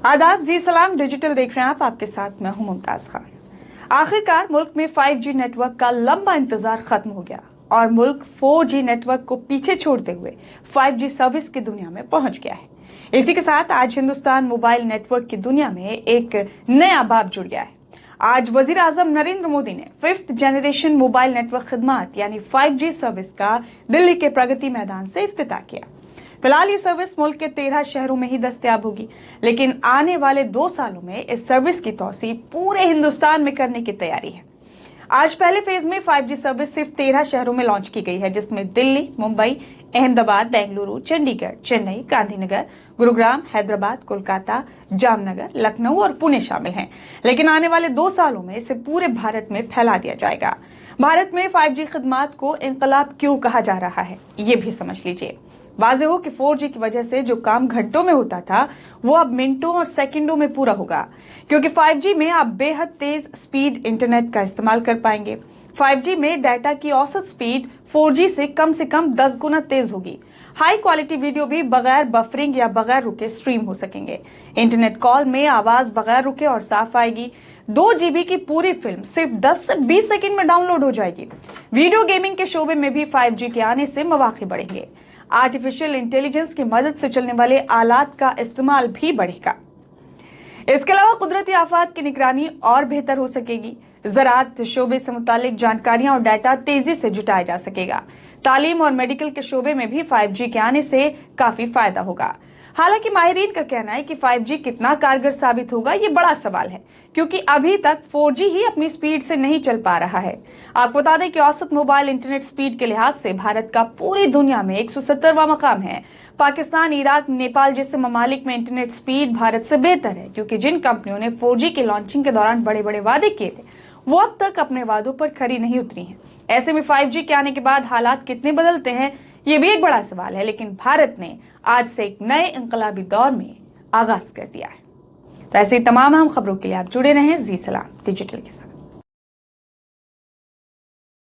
आदाब, जी सलाम डिजिटल देख रहे हैं आप। आपके साथ मैं हूं मुमताज खान। आखिरकार मुल्क में 5G नेटवर्क का लंबा इंतजार खत्म हो गया और मुल्क 4G नेटवर्क को पीछे छोड़ते हुए 5G सर्विस की दुनिया में पहुंच गया है। इसी के साथ आज हिंदुस्तान मोबाइल नेटवर्क की दुनिया में एक नया बाब जुड़ गया है। आज वजीर आजम नरेंद्र मोदी ने 5th जनरेशन मोबाइल नेटवर्क खिदमत यानी 5G सर्विस का दिल्ली के प्रगति मैदान से इफ्तिताह किया। फिलहाल ये सर्विस मुल्क के 13 शहरों में ही दस्तयाब होगी, लेकिन आने वाले 2 सालों में इस सर्विस की तौसीह पूरे हिंदुस्तान में करने की तैयारी है। आज पहले फेज में 5G सर्विस सिर्फ 13 शहरों में लॉन्च की गई है, जिसमें दिल्ली, मुंबई, अहमदाबाद, बेंगलुरु, चंडीगढ़, चेन्नई, गांधीनगर, गुरुग्राम, हैदराबाद, कोलकाता, जामनगर, लखनऊ और पुणे शामिल हैं। लेकिन आने वाले 2 सालों में इसे पूरे भारत में फैला दिया जाएगा। भारत में 5G खिदमत को इनकलाब क्यों कहा जा रहा है, ये भी समझ लीजिए। वाज़ेह हो कि 4G की वजह से जो काम घंटों में होता था वो अब मिनटों और सेकंडों में पूरा होगा, क्योंकि 5G में आप बेहद तेज स्पीड इंटरनेट का इस्तेमाल कर पाएंगे। 5G में डाटा की औसत स्पीड 4G से कम 10 गुना तेज होगी। हाई क्वालिटी वीडियो भी बगैर बफरिंग या बगैर रुके स्ट्रीम हो सकेंगे। इंटरनेट कॉल में आवाज बगैर रुके और साफ आएगी। 2 GB की पूरी फिल्म सिर्फ 10 से 20 सेकंड में डाउनलोड हो जाएगी। वीडियो गेमिंग के शोबे में भी 5G के आने से मौके बढ़ेंगे। आर्टिफिशियल इंटेलिजेंस की मदद से चलने वाले आलात का इस्तेमाल भी बढ़ेगा। इसके अलावा कुदरती आफात की निगरानी और बेहतर हो सकेगी। ज़राअत शोबे से मुतालिक जानकारियां और डाटा तेजी से जुटाया जा सकेगा। तालीम और मेडिकल के शोबे में भी 5G के आने से काफी फायदा होगा। हालांकि माहिरीन का कहना है कि 5G कितना कारगर साबित होगा, ये बड़ा सवाल है, क्योंकि अभी तक 4G ही अपनी स्पीड से नहीं चल पा रहा है। आपको बता दें कि औसत मोबाइल इंटरनेट स्पीड के लिहाज से भारत का पूरी दुनिया में 170वां मकाम है। पाकिस्तान, इराक, नेपाल जैसे ममालिक में इंटरनेट स्पीड भारत से बेहतर है, क्योंकि जिन कंपनियों ने 4G के लॉन्चिंग के दौरान बड़े बड़े वादे किए थे वो अब तक अपने वादों पर खरी नहीं उतरी हैं। ऐसे में 5G के आने के बाद हालात कितने बदलते हैं, ये भी एक बड़ा सवाल है। लेकिन भारत ने आज से एक नए इंकलाबी दौर में आगाज कर दिया है। तो ऐसे ही तमाम अहम खबरों के लिए आप जुड़े रहें जी सलाम डिजिटल के साथ।